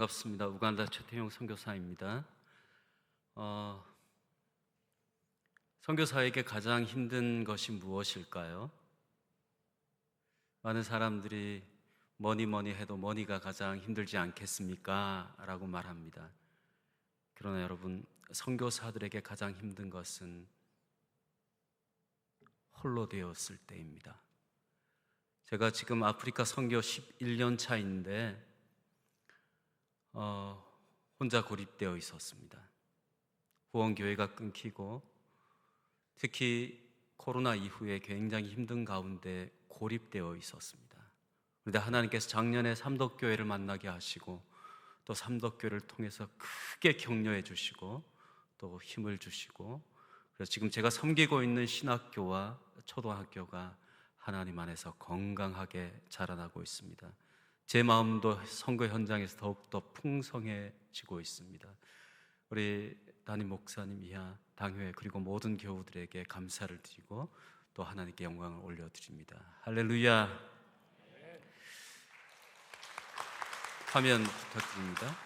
반갑습니다. 우간다 최태용 선교사입니다. 선교사에게 가장 힘든 것이 무엇일까요? 많은 사람들이 뭐니 해도 머니가 가장 힘들지 않겠습니까? 라고 말합니다. 그러나 여러분, 선교사들에게 가장 힘든 것은 홀로 되었을 때입니다. 제가 지금 아프리카 선교 11년 차인데 혼자 고립되어 있었습니다. 후원교회가 끊기고 특히 코로나 이후에 굉장히 힘든 가운데 고립되어 있었습니다. 그런데 하나님께서 작년에 삼덕교회를 만나게 하시고 또 삼덕교회를 통해서 크게 격려해 주시고 또 힘을 주시고, 그래서 지금 제가 섬기고 있는 신학교와 초등학교가 하나님 안에서 건강하게 자라나고 있습니다. 제 마음도 선거 현장에서 더욱더 풍성해지고 있습니다. 우리 담임 목사님 이하 당회에 그리고 모든 교우들에게 감사를 드리고 또 하나님께 영광을 올려드립니다. 할렐루야. 화면 부탁드립니다.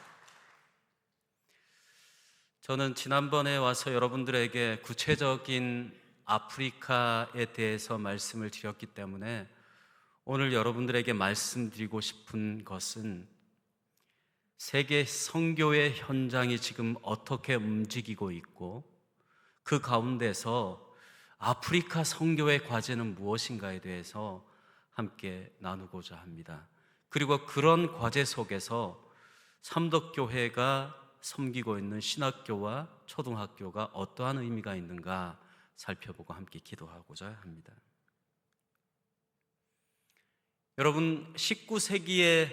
저는 지난번에 와서 여러분들에게 구체적인 아프리카에 대해서 말씀을 드렸기 때문에 오늘 여러분들에게 말씀드리고 싶은 것은 세계 선교의 현장이 지금 어떻게 움직이고 있고 그 가운데서 아프리카 선교의 과제는 무엇인가에 대해서 함께 나누고자 합니다. 그리고 그런 과제 속에서 삼덕교회가 섬기고 있는 신학교와 초등학교가 어떠한 의미가 있는가 살펴보고 함께 기도하고자 합니다. 여러분, 19세기의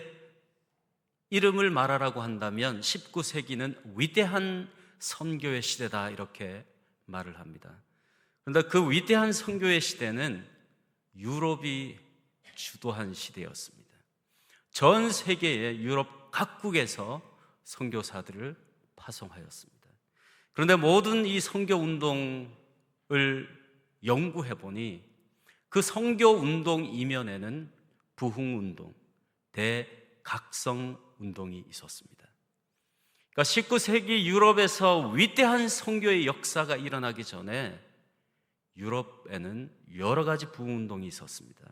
이름을 말하라고 한다면 19세기는 위대한 선교의 시대다 이렇게 말을 합니다. 그런데 그 위대한 선교의 시대는 유럽이 주도한 시대였습니다. 전 세계의 유럽 각국에서 선교사들을 파송하였습니다. 그런데 모든 이 선교 운동을 연구해 보니 그 선교 운동 이면에는 부흥운동, 대각성운동이 있었습니다. 그러니까 19세기 유럽에서 위대한 선교의 역사가 일어나기 전에 유럽에는 여러 가지 부흥운동이 있었습니다.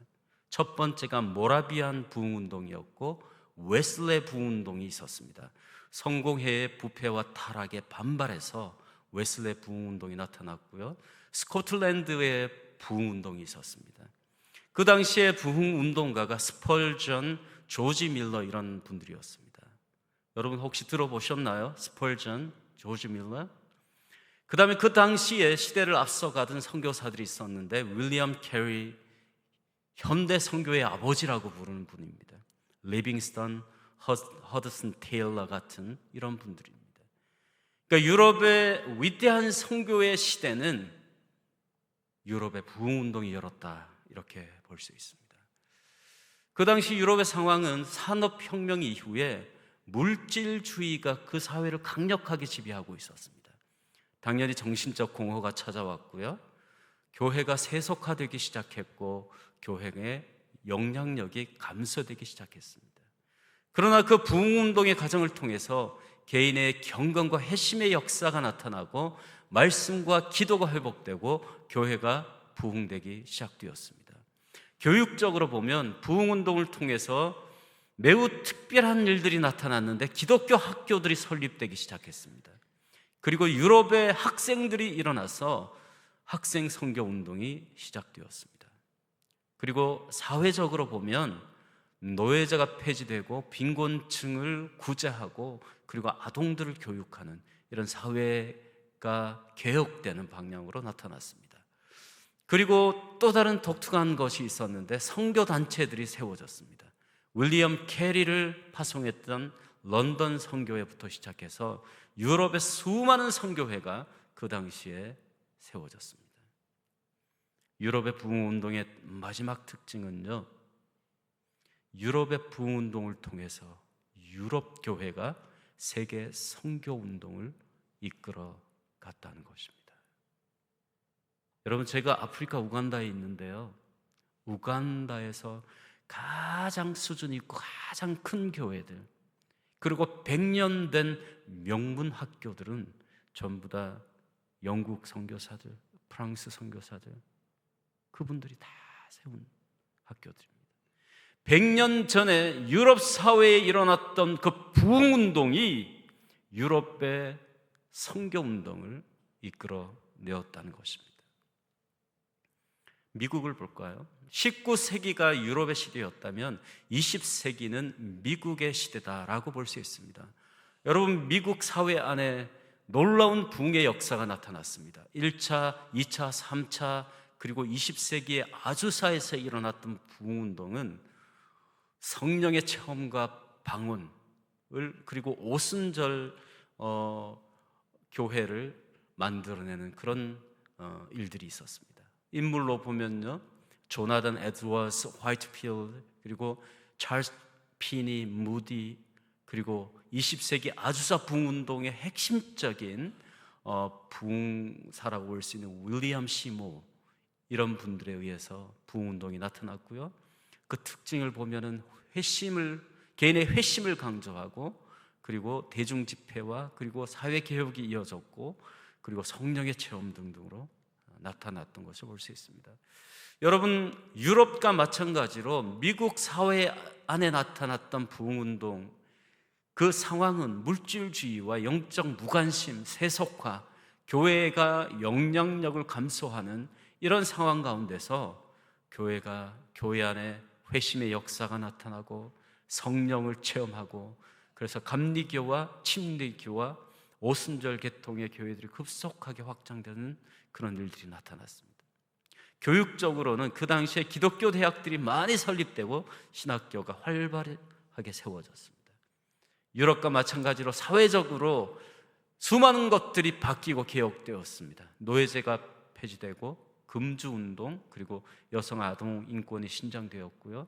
첫 번째가 모라비안 부흥운동이었고 웨슬레 부흥운동이 있었습니다. 성공회의 부패와 타락에 반발해서 웨슬레 부흥운동이 나타났고요. 스코틀랜드의 부흥운동이 있었습니다. 그 당시에 부흥운동가가 스펄전, 조지 밀러 이런 분들이었습니다. 여러분 혹시 들어보셨나요? 스펄전, 조지 밀러? 그 다음에 그 당시에 시대를 앞서가던 선교사들이 있었는데 윌리엄 캐리, 현대 선교의 아버지라고 부르는 분입니다. 리빙스턴, 허드슨 테일러 같은 이런 분들입니다. 그러니까 유럽의 위대한 선교의 시대는 유럽의 부흥운동이 열었다 이렇게 볼 수 있습니다. 그 당시 유럽의 상황은 산업혁명 이후에 물질주의가 그 사회를 강력하게 지배하고 있었습니다. 당연히 정신적 공허가 찾아왔고요. 교회가 세속화되기 시작했고 교회의 영향력이 감소되기 시작했습니다. 그러나 그 부흥운동의 과정을 통해서 개인의 경건과 회심의 역사가 나타나고 말씀과 기도가 회복되고 교회가 부흥되기 시작되었습니다. 교육적으로 보면 부흥운동을 통해서 매우 특별한 일들이 나타났는데 기독교 학교들이 설립되기 시작했습니다. 그리고 유럽의 학생들이 일어나서 학생 선교 운동이 시작되었습니다. 그리고 사회적으로 보면 노예제가 폐지되고 빈곤층을 구제하고 그리고 아동들을 교육하는 이런 사회가 개혁되는 방향으로 나타났습니다. 그리고 또 다른 독특한 것이 있었는데 선교단체들이 세워졌습니다. 윌리엄 캐리를 파송했던 런던 선교회부터 시작해서 유럽의 수많은 선교회가 그 당시에 세워졌습니다. 유럽의 부흥운동의 마지막 특징은요, 유럽의 부흥운동을 통해서 유럽 교회가 세계 선교운동을 이끌어 갔다는 것입니다. 여러분, 제가 아프리카 우간다에 있는데요, 우간다에서 가장 수준 있고 가장 큰 교회들, 그리고 100년 된 명문 학교들은 전부 다 영국 선교사들, 프랑스 선교사들, 그분들이 다 세운 학교들입니다. 100년 전에 유럽 사회에 일어났던 그 부흥운동이 유럽의 선교운동을 이끌어내었다는 것입니다. 미국을 볼까요? 19세기가 유럽의 시대였다면 20세기는 미국의 시대다라고 볼 수 있습니다. 여러분, 미국 사회 안에 놀라운 부흥의 역사가 나타났습니다. 1차, 2차, 3차, 그리고 20세기의 아주사에서 일어났던 부흥운동은 성령의 체험과 방언을, 그리고 오순절 교회를 만들어내는 그런 일들이 있었습니다. 인물로 보면요, 조나단 에드워즈 화이트필드, 그리고 찰스 피니 무디, 그리고 20세기 아주사 부흥운동의 핵심적인 부흥사라고 볼 수 있는 윌리엄 시모, 이런 분들에 의해서 부흥운동이 나타났고요. 그 특징을 보면은 개인의 회심을 강조하고, 그리고 대중 집회와 그리고 사회 개혁이 이어졌고, 그리고 성령의 체험 등등으로 나타났던 것을 볼 수 있습니다. 여러분, 유럽과 마찬가지로 미국 사회 안에 나타났던 부흥운동, 그 상황은 물질주의와 영적 무관심, 세속화, 교회가 영향력을 감소하는 이런 상황 가운데서 교회가 교회 안에 회심의 역사가 나타나고 성령을 체험하고, 그래서 감리교와 침례교와 오순절 계통의 교회들이 급속하게 확장되는 그런 일들이 나타났습니다. 교육적으로는 그 당시에 기독교 대학들이 많이 설립되고 신학교가 활발하게 세워졌습니다. 유럽과 마찬가지로 사회적으로 수많은 것들이 바뀌고 개혁되었습니다. 노예제가 폐지되고 금주운동, 그리고 여성 아동 인권이 신장되었고요.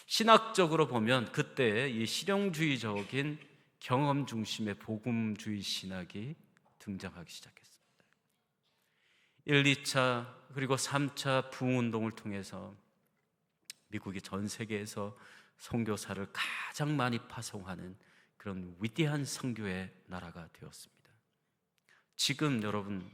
신학적으로 보면 그때 이 실용주의적인 경험 중심의 복음주의 신학이 등장하기 시작했습니다. 1, 2차 그리고 3차 부흥운동을 통해서 미국이 전 세계에서 선교사를 가장 많이 파송하는 그런 위대한 선교의 나라가 되었습니다. 지금 여러분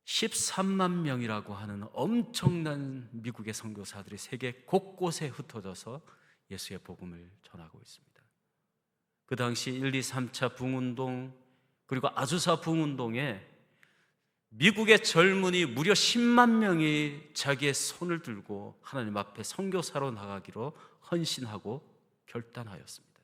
13만 명이라고 하는 엄청난 미국의 선교사들이 세계 곳곳에 흩어져서 예수의 복음을 전하고 있습니다. 그 당시 1, 2, 3차 부흥운동, 그리고 아주사 부흥운동에 미국의 젊은이 무려 10만 명이 자기의 손을 들고 하나님 앞에 선교사로 나가기로 헌신하고 결단하였습니다.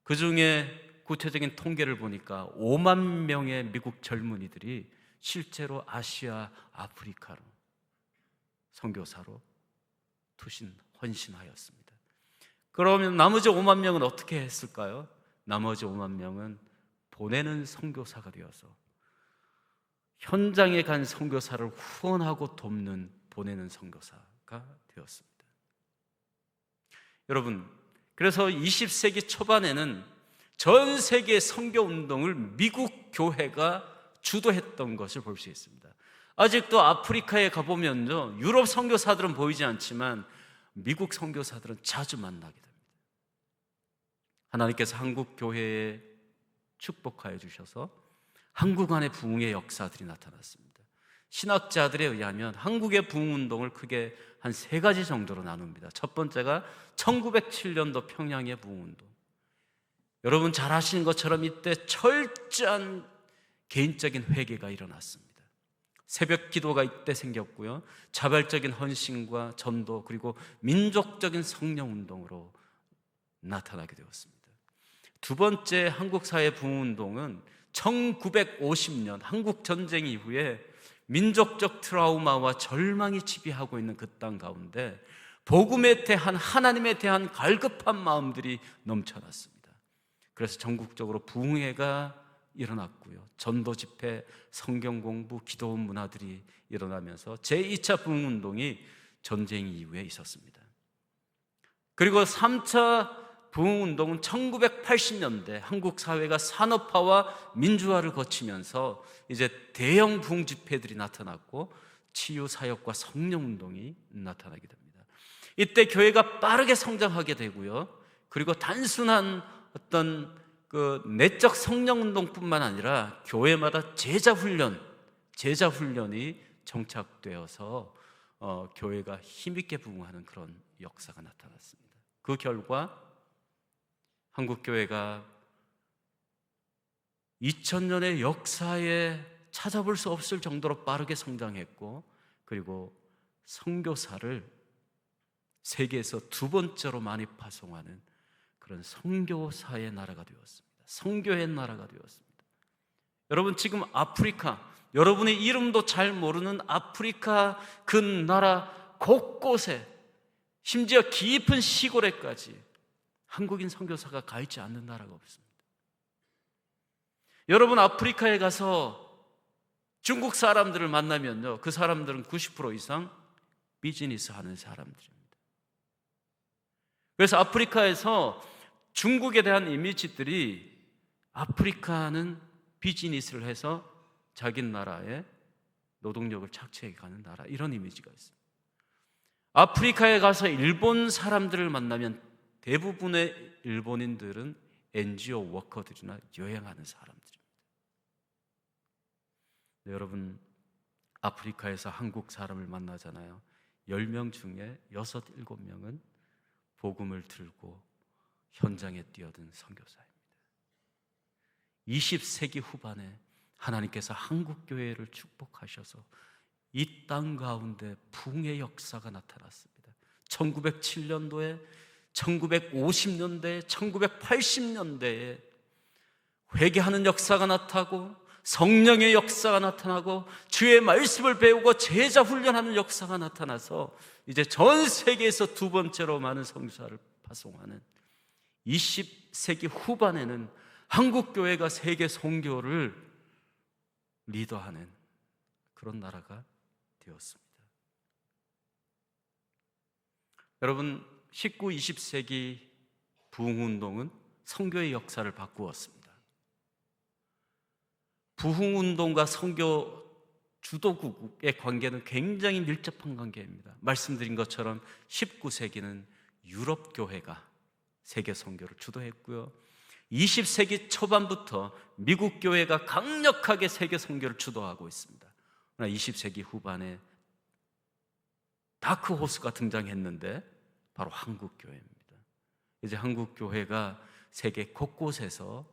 그 중에 구체적인 통계를 보니까 5만 명의 미국 젊은이들이 실제로 아시아, 아프리카로 선교사로 헌신하였습니다. 그러면 나머지 5만 명은 어떻게 했을까요? 나머지 5만 명은 보내는 선교사가 되어서 현장에 간 선교사를 후원하고 돕는 보내는 선교사가 되었습니다. 여러분, 그래서 20세기 초반에는 전 세계 선교운동을 미국 교회가 주도했던 것을 볼 수 있습니다. 아직도 아프리카에 가보면요, 유럽 선교사들은 보이지 않지만 미국 선교사들은 자주 만나게 됩니다. 하나님께서 한국 교회에 축복하여 주셔서 한국 안에 부흥의 역사들이 나타났습니다. 신학자들에 의하면 한국의 부흥운동을 크게 한 3가지 정도로 나눕니다. 첫 번째가 1907년도 평양의 부흥운동. 여러분 잘 아시는 것처럼 이때 철저한 개인적인 회개가 일어났습니다. 새벽 기도가 이때 생겼고요, 자발적인 헌신과 전도, 그리고 민족적인 성령운동으로 나타나게 되었습니다. 두 번째 한국 사회 부흥운동은 1950년 한국 전쟁 이후에 민족적 트라우마와 절망이 지배하고 있는 그 땅 가운데 복음에 대한, 하나님에 대한 갈급한 마음들이 넘쳐났습니다. 그래서 전국적으로 부흥회가 일어났고요, 전도 집회, 성경 공부, 기도 문화들이 일어나면서 제2차 부흥운동이 전쟁 이후에 있었습니다. 그리고 3차 부흥운동은 1980년대 한국 사회가 산업화와 민주화를 거치면서 이제 대형 부흥 집회들이 나타났고 치유사역과 성령운동이 나타나게 됩니다. 이때 교회가 빠르게 성장하게 되고요, 그리고 단순한 어떤 그 내적 성령 운동뿐만 아니라 교회마다 제자 훈련이 정착되어서 교회가 힘있게 부흥하는 그런 역사가 나타났습니다. 그 결과 한국 교회가 2000년의 역사에 찾아볼 수 없을 정도로 빠르게 성장했고, 그리고 선교사를 세계에서 두 번째로 많이 파송하는 그런 선교사의 나라가 되었습니다. 선교의 나라가 되었습니다. 여러분, 지금 아프리카, 여러분의 이름도 잘 모르는 아프리카 그 나라 곳곳에, 심지어 깊은 시골에까지 한국인 선교사가 가 있지 않는 나라가 없습니다. 여러분, 아프리카에 가서 중국 사람들을 만나면요, 그 사람들은 90% 이상 비즈니스 하는 사람들입니다. 그래서 아프리카에서 중국에 대한 이미지들이, 아프리카는 비즈니스를 해서 자기 나라에 노동력을 착취해 가는 나라, 이런 이미지가 있어요. 아프리카에 가서 일본 사람들을 만나면 대부분의 일본인들은 NGO 워커들이나 여행하는 사람들입니다. 네, 여러분, 아프리카에서 한국 사람을 만나잖아요. 10명 중에 6, 7명은 복음을 들고 현장에 뛰어든 선교사입니다. 20세기 후반에 하나님께서 한국 교회를 축복하셔서 이 땅 가운데 부흥의 역사가 나타났습니다. 1907년도에, 1950년대에, 1980년대에 회개하는 역사가 나타나고, 성령의 역사가 나타나고, 주의 말씀을 배우고 제자 훈련하는 역사가 나타나서 이제 전 세계에서 두 번째로 많은 선교사를 파송하는 20세기 후반에는 한국 교회가 세계 선교를 리더하는 그런 나라가 되었습니다. 여러분, 19, 20세기 부흥운동은 선교의 역사를 바꾸었습니다. 부흥운동과 선교 주도국의 관계는 굉장히 밀접한 관계입니다. 말씀드린 것처럼 19세기는 유럽 교회가 세계 선교를 주도했고요, 20세기 초반부터 미국 교회가 강력하게 세계 선교를 주도하고 있습니다. 그러나 20세기 후반에 다크호스가 등장했는데 바로 한국 교회입니다. 이제 한국 교회가 세계 곳곳에서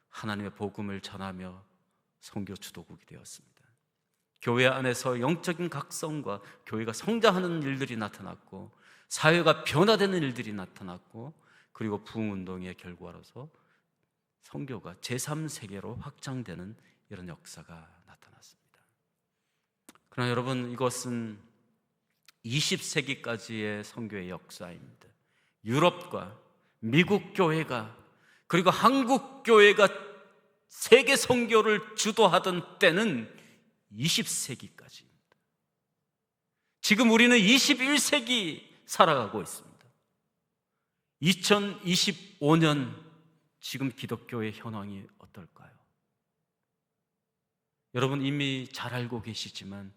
하나님의 복음을 전하며 선교 주도국이 되었습니다. 교회 안에서 영적인 각성과 교회가 성장하는 일들이 나타났고, 사회가 변화되는 일들이 나타났고, 그리고 부흥운동의 결과로서 선교가 제3세계로 확장되는 이런 역사가 나타났습니다. 그러나 여러분, 이것은 20세기까지의 선교의 역사입니다. 유럽과 미국 교회가, 그리고 한국 교회가 세계 선교를 주도하던 때는 20세기까지입니다. 지금 우리는 21세기 살아가고 있습니다. 2025년 지금 기독교의 현황이 어떨까요? 여러분, 이미 잘 알고 계시지만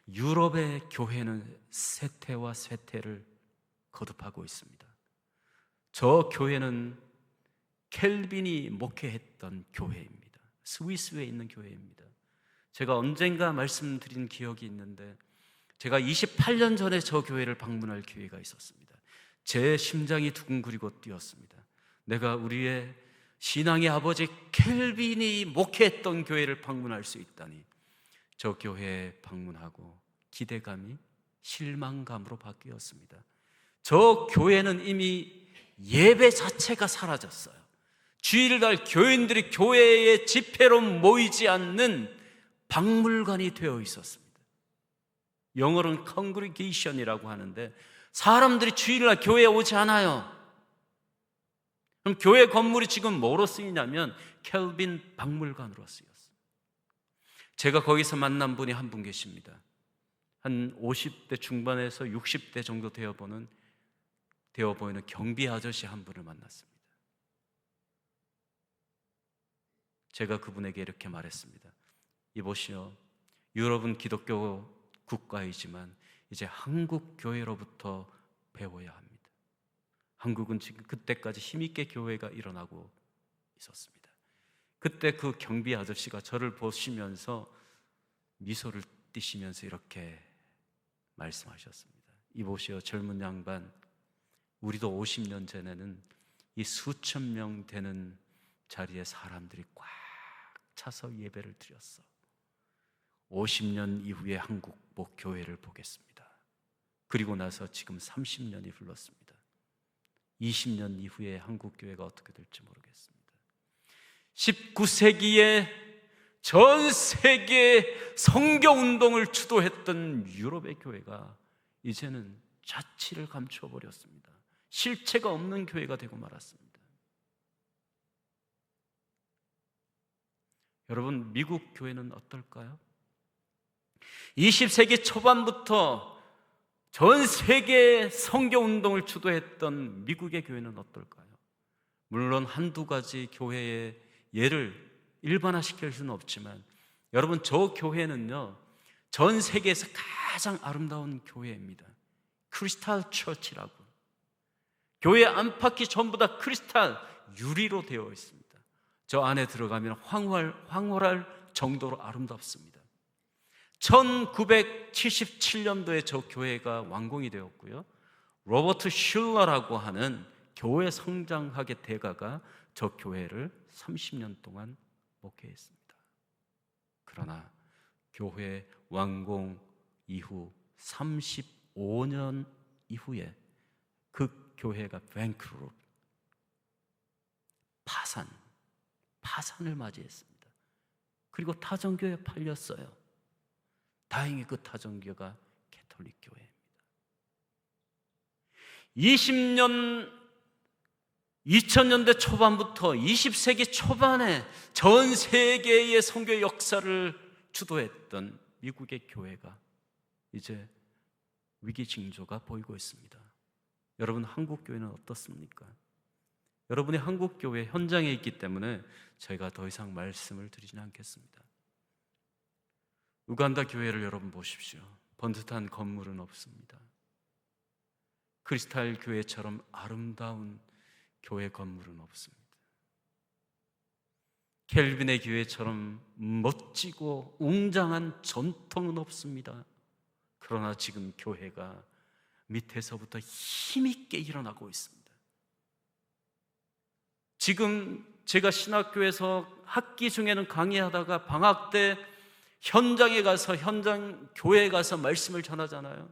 유럽의 교회는 쇠퇴와 쇠퇴를 거듭하고 있습니다. 저 교회는 켈빈이 목회했던 교회입니다. 스위스에 있는 교회입니다. 제가 언젠가 말씀드린 기억이 있는데, 제가 28년 전에 저 교회를 방문할 기회가 있었습니다. 제 심장이 두근거리고 뛰었습니다. 내가 우리의 신앙의 아버지 켈빈이 목회했던 교회를 방문할 수 있다니, 저 교회에 방문하고 기대감이 실망감으로 바뀌었습니다. 저 교회는 이미 예배 자체가 사라졌어요. 주일날 교인들이 교회의 집회로 모이지 않는 박물관이 되어 있었습니다. 영어로는 congregation이라고 하는데, 사람들이 주일날 교회에 오지 않아요. 그럼 교회 건물이 지금 뭐로 쓰이냐면 켈빈 박물관으로 쓰였어요. 제가 거기서 만난 분이 한 분 계십니다. 한 50대 중반에서 60대 정도 되어 보이는 경비 아저씨 한 분을 만났습니다. 제가 그분에게 이렇게 말했습니다. 이보시오, 유럽은 기독교 국가이지만 이제 한국 교회로부터 배워야 합니다. 한국은 지금 그때까지 힘있게 교회가 일어나고 있었습니다. 그때 그 경비 아저씨가 저를 보시면서 미소를 띠시면서 이렇게 말씀하셨습니다. 이보시오 젊은 양반, 우리도 50년 전에는 이 수천 명 되는 자리에 사람들이 꽉 차서 예배를 드렸어. 50년 이후에 한국 목교회를 보겠습니다. 그리고 나서 지금 30년이 흘렀습니다. 20년 이후에 한국 교회가 어떻게 될지 모르겠습니다. 19세기에 전 세계 선교 운동을 주도했던 유럽의 교회가 이제는 자취를 감추어 버렸습니다. 실체가 없는 교회가 되고 말았습니다. 여러분, 미국 교회는 어떨까요? 20세기 초반부터 전 세계 선교 운동을 주도했던 미국의 교회는 어떨까요? 물론 한두 가지 교회의 예를 일반화시킬 수는 없지만 여러분, 저 교회는요 전 세계에서 가장 아름다운 교회입니다. 크리스탈 처치라고. 교회 안팎이 전부 다 크리스탈 유리로 되어 있습니다. 저 안에 들어가면 황홀할 정도로 아름답습니다. 1977년도에 저 교회가 완공이 되었고요, 로버트 슐러라고 하는 교회 성장학의 대가가 저 교회를 30년 동안 목회했습니다. 그러나 교회 완공 이후 35년 이후에 그 교회가 뱅크루트, 파산을 맞이했습니다. 그리고 타정교회에 팔렸어요. 다행히 그 타정교회가 개톨릭 교회입니다. 2000년대 초반부터 20세기 초반에 전 세계의 선교 역사를 주도했던 미국의 교회가 이제 위기 징조가 보이고 있습니다. 여러분, 한국 교회는 어떻습니까? 여러분이 한국 교회 현장에 있기 때문에 제가 더 이상 말씀을 드리지는 않겠습니다. 우간다 교회를 여러분 보십시오. 번듯한 건물은 없습니다. 크리스탈 교회처럼 아름다운 교회 건물은 없습니다. 켈빈의 교회처럼 멋지고 웅장한 전통은 없습니다. 그러나 지금 교회가 밑에서부터 힘있게 일어나고 있습니다. 지금 제가 신학교에서 학기 중에는 강의하다가 방학 때 현장에 가서 교회에 가서 말씀을 전하잖아요.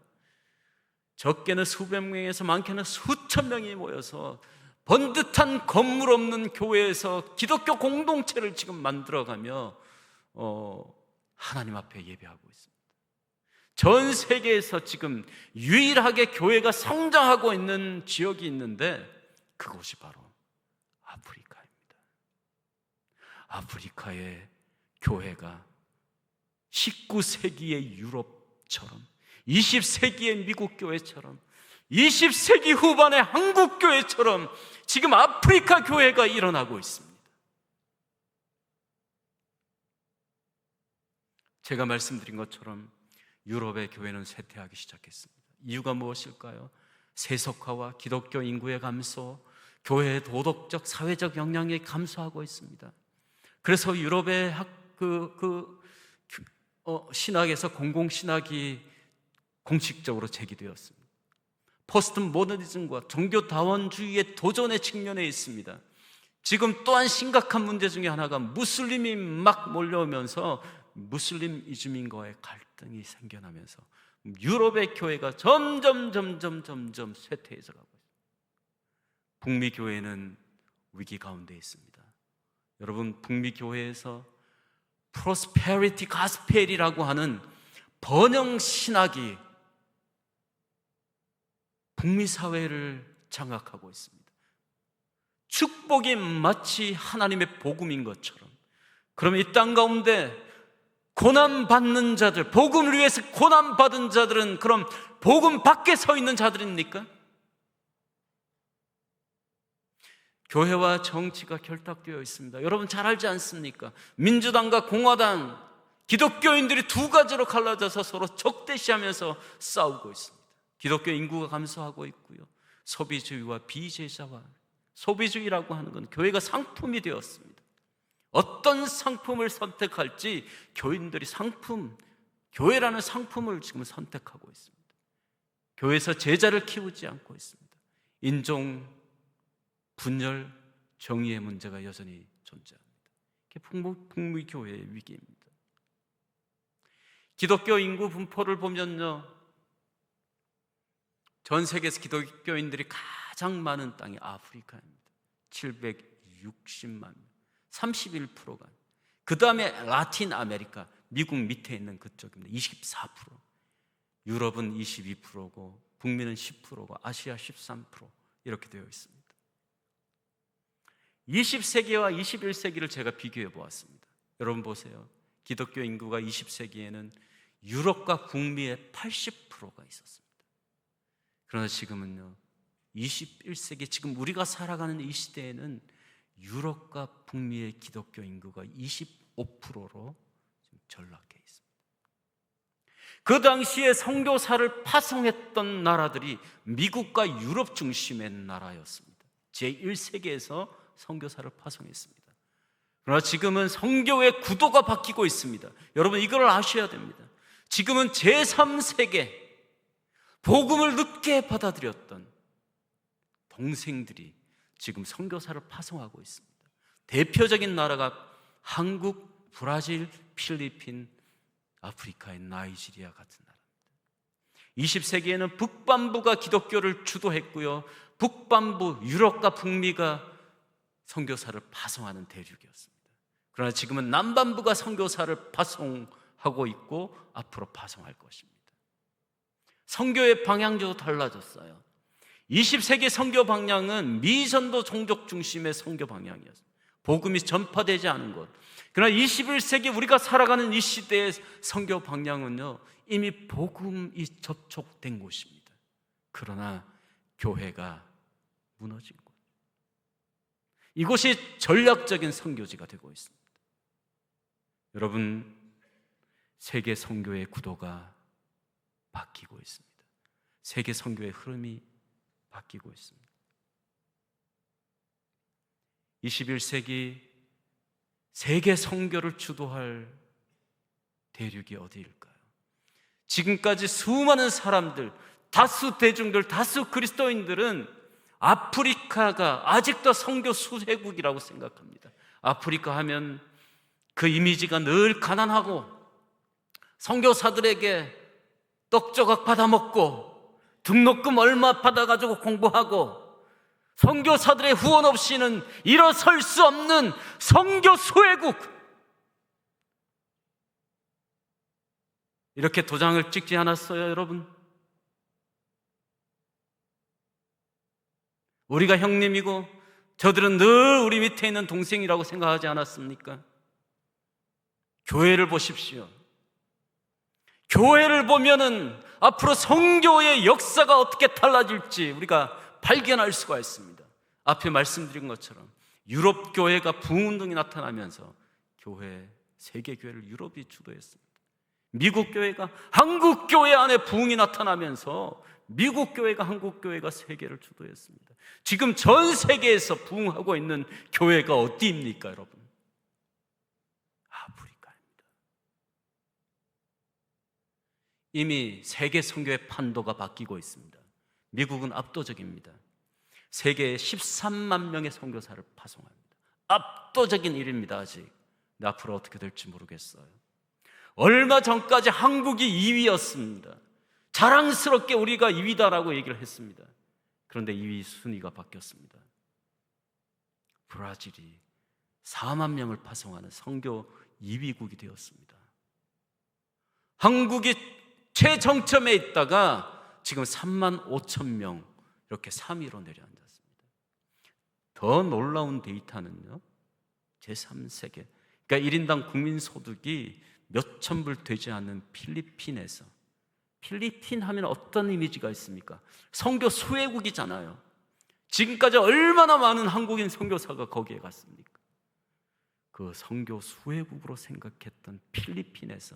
적게는 수백 명에서 많게는 수천 명이 모여서 번듯한 건물 없는 교회에서 기독교 공동체를 지금 만들어가며 하나님 앞에 예배하고 있습니다. 전 세계에서 지금 유일하게 교회가 성장하고 있는 지역이 있는데 그곳이 바로 아프리카입니다. 아프리카의 교회가 19세기의 유럽처럼, 20세기의 미국 교회처럼, 20세기 후반의 한국 교회처럼 지금 아프리카 교회가 일어나고 있습니다. 제가 말씀드린 것처럼 유럽의 교회는 쇠퇴하기 시작했습니다. 이유가 무엇일까요? 세속화와 기독교 인구의 감소, 교회의 도덕적, 사회적 영향이 감소하고 있습니다. 그래서 유럽의 신학에서 공공신학이 공식적으로 제기되었습니다. 포스트 모더니즘과 종교다원주의의 도전의 측면에 있습니다. 지금 또한 심각한 문제 중에 하나가 무슬림이 막 몰려오면서 무슬림 이주민과의 갈등이 생겨나면서 유럽의 교회가 점점 쇠퇴해져 가고 있습니다. 북미 교회는 위기 가운데 있습니다. 여러분, 북미 교회에서 프로스페리티 가스펠이라고 하는 번영 신학이 북미 사회를 장악하고 있습니다. 축복이 마치 하나님의 복음인 것처럼. 그러면 이 땅 가운데 고난받는 자들, 복음을 위해서 고난받은 자들은 그럼 복음 밖에 서 있는 자들입니까? 교회와 정치가 결탁되어 있습니다. 여러분 잘 알지 않습니까? 민주당과 공화당, 기독교인들이 두 가지로 갈라져서 서로 적대시하면서 싸우고 있습니다. 기독교 인구가 감소하고 있고요, 소비주의와 비제자와 소비주의라고 하는 건 교회가 상품이 되었습니다. 어떤 상품을 선택할지 교인들이 교회라는 상품을 지금 선택하고 있습니다. 교회에서 제자를 키우지 않고 있습니다. 인종, 분열, 정의의 문제가 여전히 존재합니다. 이게 북미 교회의 위기입니다. 기독교 인구 분포를 보면요, 전 세계에서 기독교인들이 가장 많은 땅이 아프리카입니다. 760만 명, 31%가. 그 다음에 라틴 아메리카, 미국 밑에 있는 그쪽입니다. 24%. 유럽은 22%고 북미는 10%고 아시아 13% 이렇게 되어 있습니다. 20세기와 21세기를 제가 비교해 보았습니다. 여러분 보세요. 기독교 인구가 20세기에는 유럽과 북미의 80%가 있었습니다. 그러나 지금은요, 21세기 지금 우리가 살아가는 이 시대에는 유럽과 북미의 기독교 인구가 25%로 전락해 있습니다. 그 당시에 선교사를 파송했던 나라들이 미국과 유럽 중심의 나라였습니다. 제1세기에서 선교사를 파송했습니다. 그러나 지금은 선교의 구도가 바뀌고 있습니다. 여러분 이걸 아셔야 됩니다. 지금은 제3세계, 복음을 늦게 받아들였던 동생들이 지금 선교사를 파송하고 있습니다. 대표적인 나라가 한국, 브라질, 필리핀, 아프리카의 나이지리아 같은 나라입니다. 20세기에는 북반부가 기독교를 주도했고요, 북반부, 유럽과 북미가 선교사를 파송하는 대륙이었습니다. 그러나 지금은 남반부가 선교사를 파송하고 있고 앞으로 파송할 것입니다. 선교의 방향도 달라졌어요. 20세기 선교 방향은 미전도 종족 중심의 선교 방향이었어요. 복음이 전파되지 않은 것. 그러나 21세기 우리가 살아가는 이 시대의 선교 방향은요, 이미 복음이 접촉된 곳입니다. 그러나 교회가 무너진 곳. 이곳이 전략적인 선교지가 되고 있습니다. 여러분, 세계 선교의 구도가 바뀌고 있습니다. 세계 선교의 흐름이 바뀌고 있습니다. 21세기 세계 선교를 주도할 대륙이 어디일까요? 지금까지 수많은 사람들, 다수 대중들, 다수 그리스도인들은 아프리카가 아직도 선교 수혜국이라고 생각합니다. 아프리카 하면 그 이미지가 늘 가난하고 선교사들에게 떡 조각 받아먹고 등록금 얼마 받아가지고 공부하고 선교사들의 후원 없이는 일어설 수 없는 선교 수혜국, 이렇게 도장을 찍지 않았어요, 여러분? 우리가 형님이고 저들은 늘 우리 밑에 있는 동생이라고 생각하지 않았습니까? 교회를 보십시오. 교회를 보면은 앞으로 선교의 역사가 어떻게 달라질지 우리가 발견할 수가 있습니다. 앞에 말씀드린 것처럼 유럽 교회가 부흥운동이 나타나면서 세계 교회를 유럽이 주도했습니다. 미국 교회가 한국 교회 안에 부흥이 나타나면서 미국 교회가 한국 교회가 세계를 주도했습니다. 지금 전 세계에서 부흥하고 있는 교회가 어디입니까, 여러분? 아프리카입니다. 이미 세계 선교의 판도가 바뀌고 있습니다. 미국은 압도적입니다. 세계에 13만 명의 선교사를 파송합니다. 압도적인 일입니다, 아직. 근데 앞으로 어떻게 될지 모르겠어요. 얼마 전까지 한국이 2위였습니다. 자랑스럽게 우리가 2위다라고 얘기를 했습니다. 그런데 2위 순위가 바뀌었습니다. 브라질이 4만 명을 파송하는 선교 2위국이 되었습니다. 한국이 최정점에 있다가 지금 3만 5천 명 이렇게 3위로 내려앉았습니다. 더 놀라운 데이터는요, 제3세계, 그러니까 1인당 국민소득이 몇천 불 되지 않는 필리핀에서, 필리핀 하면 어떤 이미지가 있습니까? 선교 수혜국이잖아요. 지금까지 얼마나 많은 한국인 선교사가 거기에 갔습니까? 그 선교 수혜국으로 생각했던 필리핀에서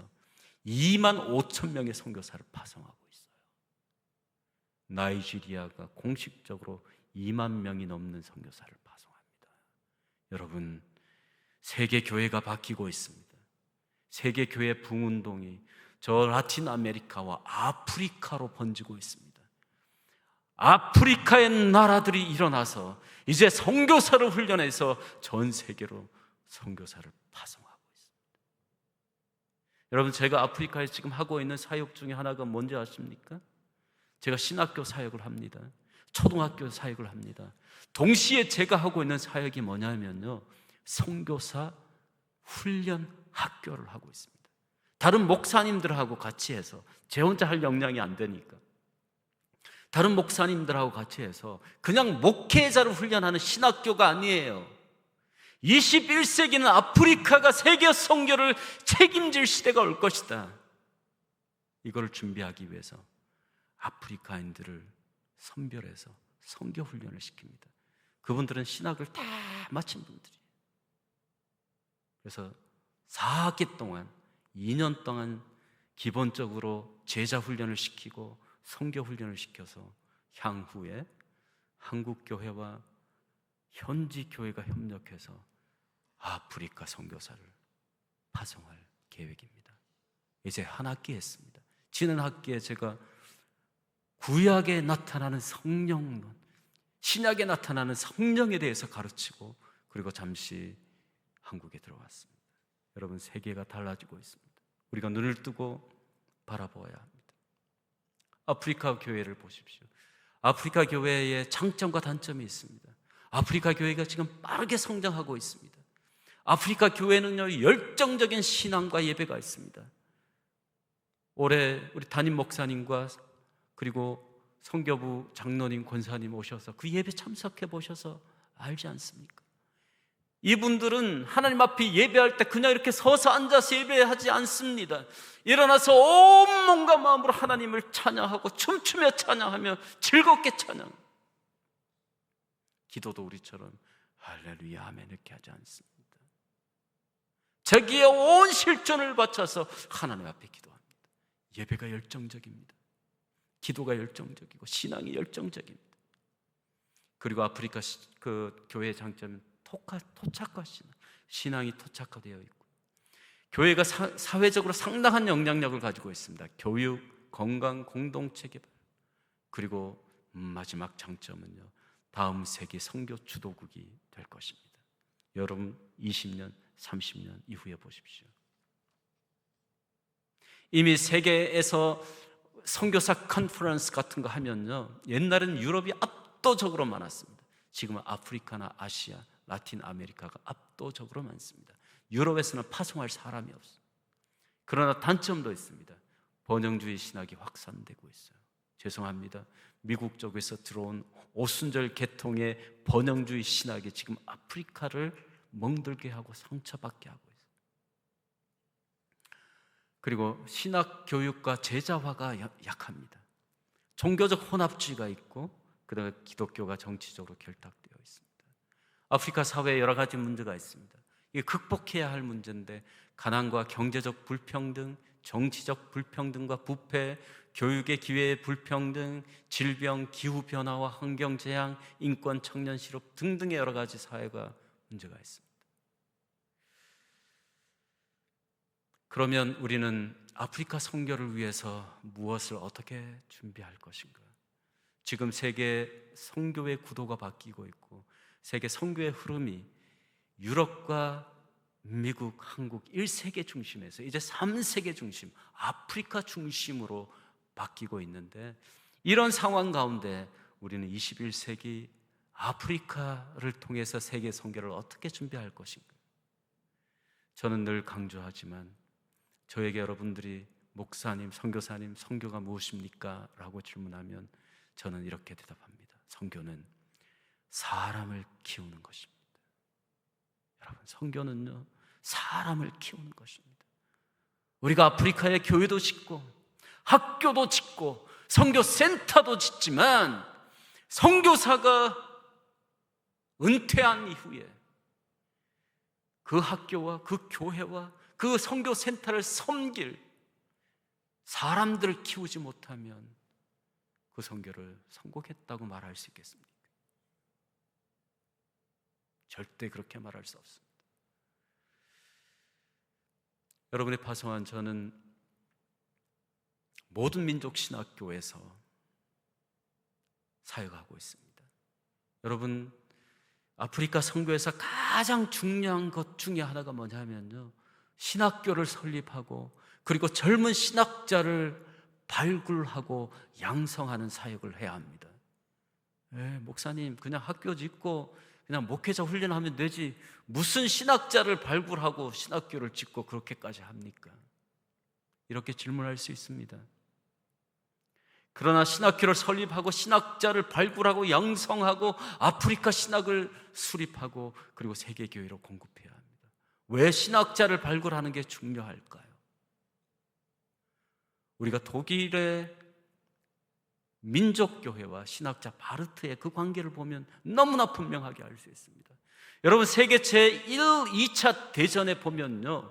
2만 5천 명의 선교사를 파송하고 있어요. 나이지리아가 공식적으로 2만 명이 넘는 선교사를 파송합니다. 여러분, 세계 교회가 바뀌고 있습니다. 세계 교회 부흥운동이 저 라틴 아메리카와 아프리카로 번지고 있습니다. 아프리카의 나라들이 일어나서 이제 선교사를 훈련해서 전 세계로 선교사를 파송하고 있습니다. 여러분, 제가 아프리카에 지금 하고 있는 사역 중에 하나가 뭔지 아십니까? 제가 신학교 사역을 합니다. 초등학교 사역을 합니다. 동시에 제가 하고 있는 사역이 뭐냐면요, 선교사 훈련 학교를 하고 있습니다. 다른 목사님들하고 같이 해서, 제 혼자 할 역량이 안 되니까 다른 목사님들하고 같이 해서 그냥 목회자를 훈련하는 신학교가 아니에요. 21세기는 아프리카가 세계 선교를 책임질 시대가 올 것이다. 이걸 준비하기 위해서 아프리카인들을 선별해서 선교 훈련을 시킵니다. 그분들은 신학을 다 마친 분들이에요. 그래서 4학기 동안, 2년 동안 기본적으로 제자 훈련을 시키고 선교 훈련을 시켜서 향후에 한국 교회와 현지 교회가 협력해서 아프리카 선교사를 파송할 계획입니다. 이제 한 학기 했습니다. 지난 학기에 제가 구약에 나타나는 성령론, 신약에 나타나는 성령에 대해서 가르치고, 그리고 잠시 한국에 들어왔습니다. 여러분, 세계가 달라지고 있습니다. 우리가 눈을 뜨고 바라보아야 합니다. 아프리카 교회를 보십시오. 아프리카 교회의 장점과 단점이 있습니다. 아프리카 교회가 지금 빠르게 성장하고 있습니다. 아프리카 교회는요, 열정적인 신앙과 예배가 있습니다. 올해 우리 담임 목사님과 그리고 선교부 장로님, 권사님 오셔서 그 예배 참석해 보셔서 알지 않습니까? 이분들은 하나님 앞에 예배할 때 그냥 이렇게 서서 앉아서 예배하지 않습니다. 일어나서 온 몸과 마음으로 하나님을 찬양하고 춤추며 찬양하며 즐겁게 찬양. 기도도 우리처럼 할렐루야 아멘 이렇게 하지 않습니다. 자기의 온 실존을 바쳐서 하나님 앞에 기도합니다. 예배가 열정적입니다. 기도가 열정적이고 신앙이 열정적입니다. 그리고 아프리카 그 교회의 장점은 토착화 신앙이 토착화되어 있고, 교회가 사회적으로 상당한 영향력을 가지고 있습니다. 교육, 건강, 공동체 개발, 그리고 마지막 장점은요, 다음 세계 선교 주도국이 될 것입니다. 여러분 20년, 30년 이후에 보십시오. 이미 세계에서 선교사 컨퍼런스 같은 거 하면요, 옛날에는 유럽이 압도적으로 많았습니다. 지금은 아프리카나 아시아, 라틴 아메리카가 압도적으로 많습니다. 유럽에서는 파송할 사람이 없어요. 그러나 단점도 있습니다. 번영주의 신학이 확산되고 있어요. 죄송합니다. 미국 쪽에서 들어온 오순절 계통의 번영주의 신학이 지금 아프리카를 멍들게 하고 상처받게 하고 있어요. 그리고 신학 교육과 제자화가 약합니다. 종교적 혼합주의가 있고, 그다음에 기독교가 정치적으로 결탁되어 있습니다. 아프리카 사회에 여러 가지 문제가 있습니다. 이게 극복해야 할 문제인데, 가난과 경제적 불평등, 정치적 불평등과 부패, 교육의 기회의 불평등, 질병, 기후변화와 환경재앙, 인권, 청년 실업 등등의 여러 가지 사회가 문제가 있습니다. 그러면 우리는 아프리카 선교를 위해서 무엇을 어떻게 준비할 것인가? 지금 세계 선교의 구도가 바뀌고 있고, 세계 선교의 흐름이 유럽과 미국, 한국 1세계 중심에서 이제 3세계 중심, 아프리카 중심으로 바뀌고 있는데, 이런 상황 가운데 우리는 21세기 아프리카를 통해서 세계 선교를 어떻게 준비할 것인가? 저는 늘 강조하지만, 저에게 여러분들이 목사님, 선교사님, 선교가 무엇입니까? 라고 질문하면 저는 이렇게 대답합니다. 선교는 사람을 키우는 것입니다. 여러분, 선교는요, 사람을 키우는 것입니다. 우리가 아프리카에 교회도 짓고 학교도 짓고 선교센터도 짓지만, 선교사가 은퇴한 이후에 그 학교와 그 교회와 그 선교센터를 섬길 사람들을 키우지 못하면 그 선교를 성공했다고 말할 수 있겠습니까? 절대 그렇게 말할 수 없습니다. 여러분의 파송한 저는 모든 민족 신학교에서 사역하고 있습니다. 여러분, 아프리카 선교에서 가장 중요한 것 중에 하나가 뭐냐면요, 신학교를 설립하고 그리고 젊은 신학자를 발굴하고 양성하는 사역을 해야 합니다. 목사님, 그냥 학교 짓고 그냥 목회자 훈련하면 되지 무슨 신학자를 발굴하고 신학교를 짓고 그렇게까지 합니까? 이렇게 질문할 수 있습니다. 그러나 신학교를 설립하고 신학자를 발굴하고 양성하고 아프리카 신학을 수립하고 그리고 세계교회로 공급해야 합니다. 왜 신학자를 발굴하는 게 중요할까요? 우리가 독일의 민족교회와 신학자 바르트의 그 관계를 보면 너무나 분명하게 알 수 있습니다. 여러분, 세계 제1, 2차 대전에 보면요,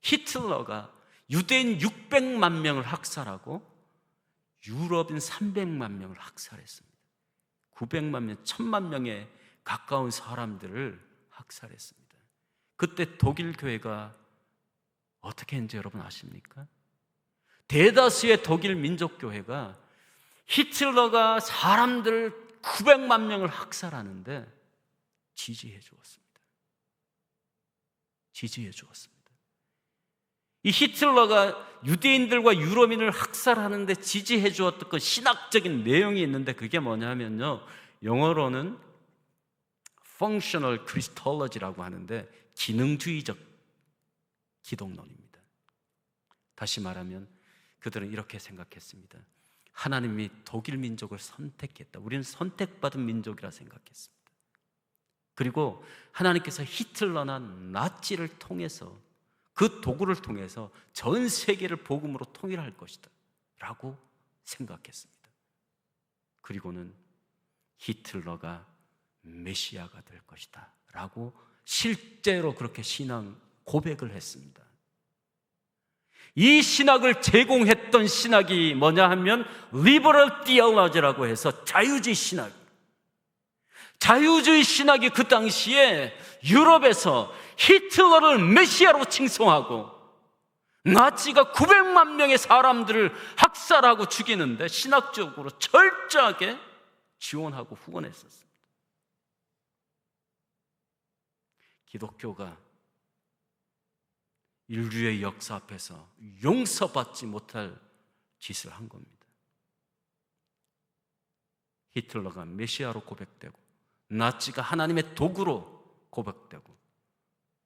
히틀러가 유대인 600만 명을 학살하고 유럽인 300만 명을 학살했습니다. 900만 명, 1000만 명에 가까운 사람들을 학살했습니다. 그때 독일 교회가 어떻게 했는지 여러분 아십니까? 대다수의 독일 민족교회가 히틀러가 사람들 900만 명을 학살하는데 지지해 주었습니다. 지지해 주었습니다. 이 히틀러가 유대인들과 유럽인을 학살하는데 지지해 주었던 그 신학적인 내용이 있는데 그게 뭐냐면요, 영어로는 Functional Christology라고 하는데 기능주의적 기독론입니다. 다시 말하면 그들은 이렇게 생각했습니다. 하나님이 독일 민족을 선택했다. 우리는 선택받은 민족이라 생각했습니다. 그리고 하나님께서 히틀러나 나치를 통해서 그 도구를 통해서 전 세계를 복음으로 통일할 것이다 라고 생각했습니다. 그리고는 히틀러가 메시아가 될 것이다 라고 실제로 그렇게 신앙 고백을 했습니다. 이 신학을 제공했던 신학이 뭐냐 하면 리버럴 티올로지라고 해서 자유주의 신학. 자유주의 신학이 그 당시에 유럽에서 히틀러를 메시아로 칭송하고 나치가 900만 명의 사람들을 학살하고 죽이는데 신학적으로 철저하게 지원하고 후원했었습니다. 기독교가 인류의 역사 앞에서 용서받지 못할 짓을 한 겁니다. 히틀러가 메시아로 고백되고 나치가 하나님의 도구로 고백되고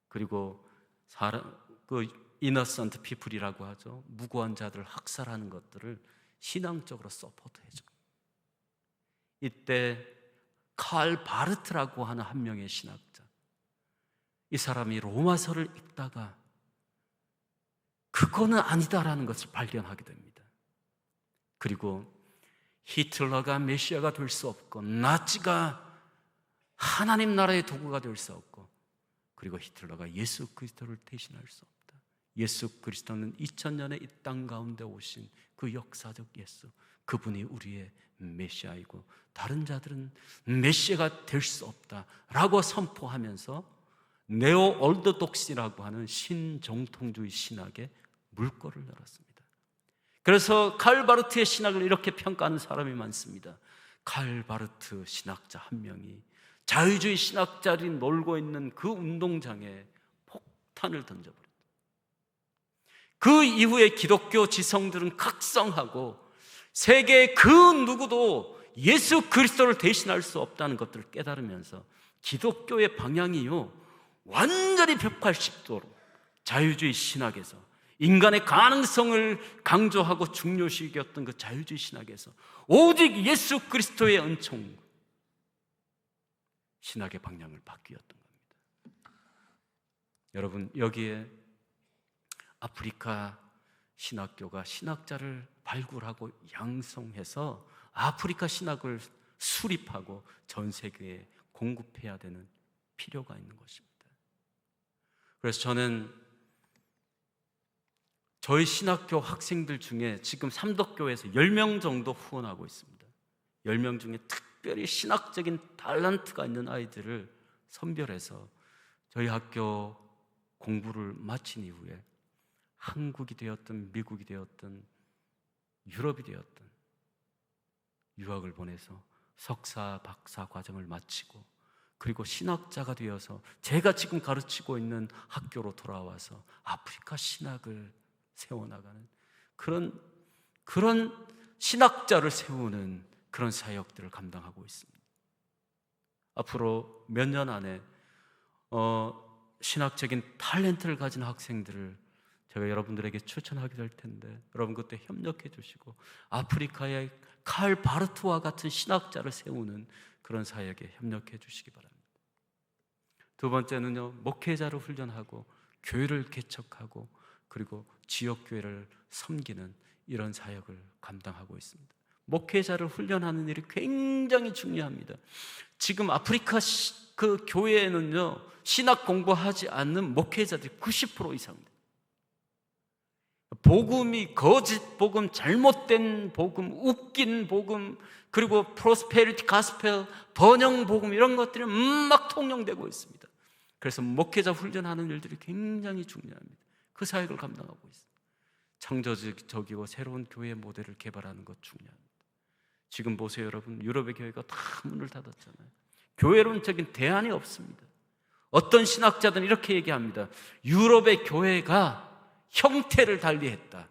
그리고 그 이너선트 피플이라고 하죠. 무고한 자들을 학살하는 것들을 신앙적으로 서포트해줘. 이때 칼 바르트라고 하는 한 명의 신학자, 이 사람이 로마서를 읽다가 그거는 아니다라는 것을 발견하게 됩니다. 그리고 히틀러가 메시아가 될 수 없고 나치가 하나님 나라의 도구가 될 수 없고 그리고 히틀러가 예수 그리스도를 대신할 수 없다. 예수 그리스도는 2000년에 이 땅 가운데 오신 그 역사적 예수, 그분이 우리의 메시아이고 다른 자들은 메시아가 될 수 없다라고 선포하면서 네오 올더독스라고 하는 신정통주의 신학에 물꼬를 열었습니다. 그래서 칼 바르트의 신학을 이렇게 평가하는 사람이 많습니다. 칼 바르트 신학자 한 명이 자유주의 신학자들이 놀고 있는 그 운동장에 폭탄을 던져버렸다. 그 이후에 기독교 지성들은 각성하고 세계의 그 누구도 예수 그리스도를 대신할 수 없다는 것들을 깨달으면서 기독교의 방향이요 완전히 180도로 자유주의 신학에서 인간의 가능성을 강조하고 중요시 여겼던 그 자유주의 신학에서 오직 예수 그리스도의 은총, 신학의 방향을 바뀌었던 겁니다. 여러분, 여기에 아프리카 신학교가 신학자를 발굴하고 양성해서 아프리카 신학을 수립하고 전 세계에 공급해야 되는 필요가 있는 것입니다. 그래서 저는 저희 신학교 학생들 중에 지금 삼덕교회에서 10명 정도 후원하고 있습니다. 10명 중에 특별히 신학적인 탤런트가 있는 아이들을 선별해서 저희 학교 공부를 마친 이후에 한국이 되었든 미국이 되었든 유럽이 되었든 유학을 보내서 석사, 박사 과정을 마치고 그리고 신학자가 되어서 제가 지금 가르치고 있는 학교로 돌아와서 아프리카 신학을 세워나가는 그런 신학자를 세우는 그런 사역들을 감당하고 있습니다. 앞으로 몇 년 안에 신학적인 탤런트를 가진 학생들을 제가 여러분들에게 추천하게 될 텐데 여러분 그때 협력해 주시고 아프리카의 칼 바르트와 같은 신학자를 세우는 그런 사역에 협력해 주시기 바랍니다. 두 번째는요, 목회자를 훈련하고 교회를 개척하고 그리고 지역교회를 섬기는 이런 사역을 감당하고 있습니다. 목회자를 훈련하는 일이 굉장히 중요합니다. 지금 아프리카 그 교회에는요, 신학 공부하지 않는 목회자들이 90% 이상입니다. 복음이 거짓 복음, 잘못된 복음, 웃긴 복음, 그리고 프로스페리티 가스펠, 번영 복음 이런 것들이 막 통용되고 있습니다. 그래서 목회자 훈련하는 일들이 굉장히 중요합니다. 그 사역을 감당하고 있습니다. 창조적이고 새로운 교회 모델을 개발하는 것 중요합니다. 지금 보세요, 여러분. 유럽의 교회가 다 문을 닫았잖아요. 교회론적인 대안이 없습니다. 어떤 신학자들은 이렇게 얘기합니다. 유럽의 교회가 형태를 달리했다.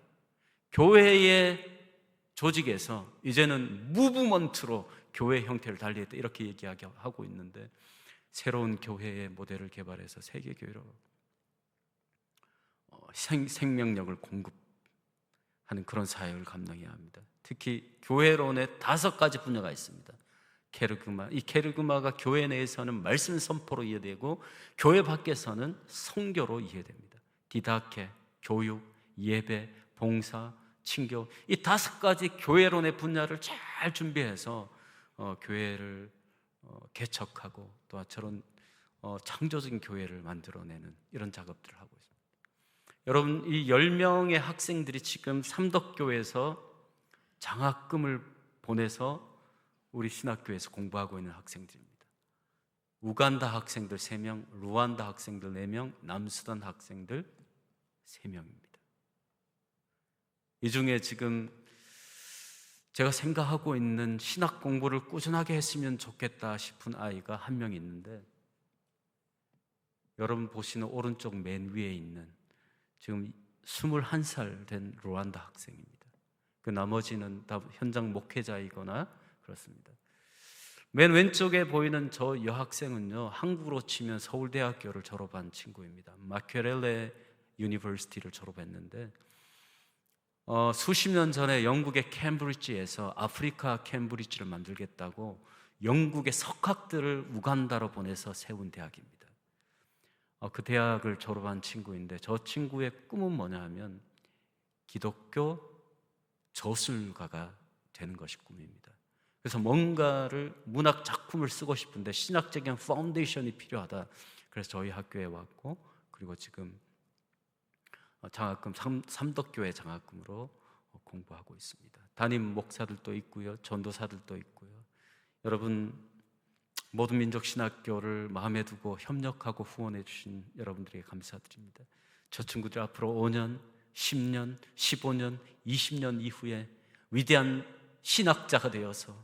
교회의 조직에서 이제는 무브먼트로 교회 형태를 달리했다. 이렇게 얘기하고 있는데 새로운 교회의 모델을 개발해서 세계교회로 생명력을 공급하는 그런 사역을 감당해야 합니다. 특히 교회론에 5가지 분야가 있습니다. 케르그마, 이 케르그마가 교회 내에서는 말씀 선포로 이해되고 교회 밖에서는 선교로 이해됩니다. 디다케, 교육, 예배, 봉사, 친교, 이 5가지 교회론의 분야를 잘 준비해서 교회를 개척하고 또 저런 창조적인 교회를 만들어내는 이런 작업들을 하고 있습니다. 여러분, 이 10명의 학생들이 지금 삼덕교회에서 장학금을 보내서 우리 신학교에서 공부하고 있는 학생들입니다. 우간다 학생들 3명, 루안다 학생들 4명, 남수단 학생들 3명입니다. 이 중에 지금 제가 생각하고 있는 신학 공부를 꾸준하게 했으면 좋겠다 싶은 아이가 1명 있는데 여러분 보시는 오른쪽 맨 위에 있는 지금 21살 된 루안다 학생입니다. 그 나머지는 다 현장 목회자이거나 그렇습니다. 맨 왼쪽에 보이는 저 여학생은요, 한국으로 치면 서울대학교를 졸업한 친구입니다. 마케렐레 유니버시티를 졸업했는데 수십 년 전에 영국의 캠브리지에서 아프리카 캠브리지를 만들겠다고 영국의 석학들을 우간다로 보내서 세운 대학입니다. 그 대학을 졸업한 친구인데 저 친구의 꿈은 뭐냐 하면 기독교 저술가가 되는 것이 꿈입니다. 그래서 뭔가를 문학 작품을 쓰고 싶은데 신학적인 파운데이션이 필요하다. 그래서 저희 학교에 왔고 그리고 지금 장학금 삼덕교회 장학금으로 공부하고 있습니다. 담임 목사들도 있고요, 전도사들도 있고요. 여러분 모든 민족 신학교를 마음에 두고 협력하고 후원해 주신 여러분들에게 감사드립니다. 저 친구들 앞으로 5년, 10년, 15년, 20년 이후에 위대한 신학자가 되어서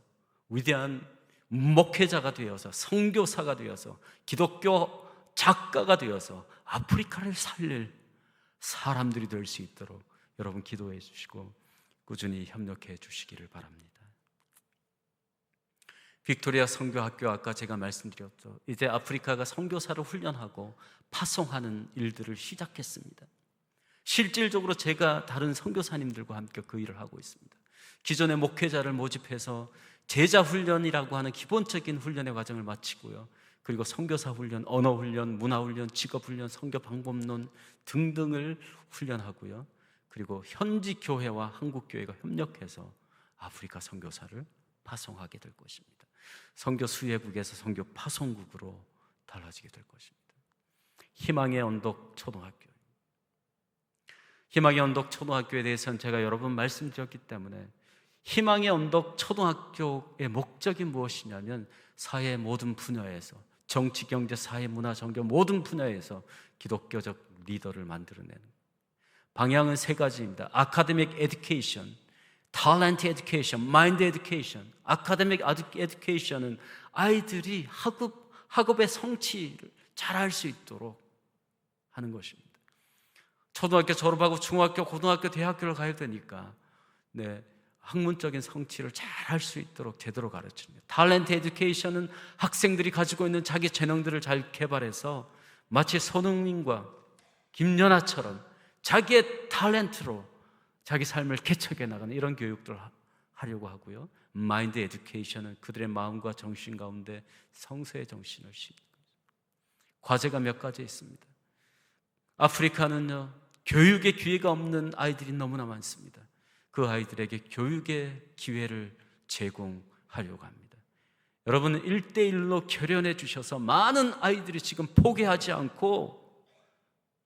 위대한 목회자가 되어서 선교사가 되어서 기독교 작가가 되어서 아프리카를 살릴 사람들이 될 수 있도록 여러분 기도해 주시고 꾸준히 협력해 주시기를 바랍니다. 빅토리아 선교학교 아까 제가 말씀드렸죠. 이제 아프리카가 선교사를 훈련하고 파송하는 일들을 시작했습니다. 실질적으로 제가 다른 선교사님들과 함께 그 일을 하고 있습니다. 기존의 목회자를 모집해서 제자 훈련이라고 하는 기본적인 훈련의 과정을 마치고요. 그리고 선교사 훈련, 언어 훈련, 문화 훈련, 직업 훈련, 선교 방법론 등등을 훈련하고요. 그리고 현지 교회와 한국 교회가 협력해서 아프리카 선교사를 파송하게 될 것입니다. 선교 수혜국에서 선교 파송국으로 달라지게 될 것입니다. 희망의 언덕 초등학교. 희망의 언덕 초등학교에 대해서는 제가 여러 번 말씀드렸기 때문에 희망의 언덕 초등학교의 목적이 무엇이냐면 사회의 모든 분야에서 정치, 경제, 사회, 문화, 종교 모든 분야에서 기독교적 리더를 만들어내는 방향은 세 가지입니다. 아카데믹 에듀케이션, 탤런트 에듀케이션, 마인드 에듀케이션. 아카데믹 에듀케이션은 아이들이 학업의 성취를 잘할 수 있도록 하는 것입니다. 초등학교 졸업하고 중학교, 고등학교, 대학교를 가야 되니까 학문적인 성취를 잘 할 수 있도록 제대로 가르칩니다. 탤런트 에듀케이션은 학생들이 가지고 있는 자기 재능들을 잘 개발해서 마치 손흥민과 김연아처럼 자기의 탤런트로 자기 삶을 개척해 나가는 이런 교육들을 하려고 하고요. 마인드 에듀케이션은 그들의 마음과 정신 가운데 성서의 정신을 심는 거죠. 과제가 몇 가지 있습니다. 아프리카는요, 교육의 기회가 없는 아이들이 너무나 많습니다. 그 아이들에게 교육의 기회를 제공하려고 합니다. 여러분은 1대1로 결연해 주셔서 많은 아이들이 지금 포기하지 않고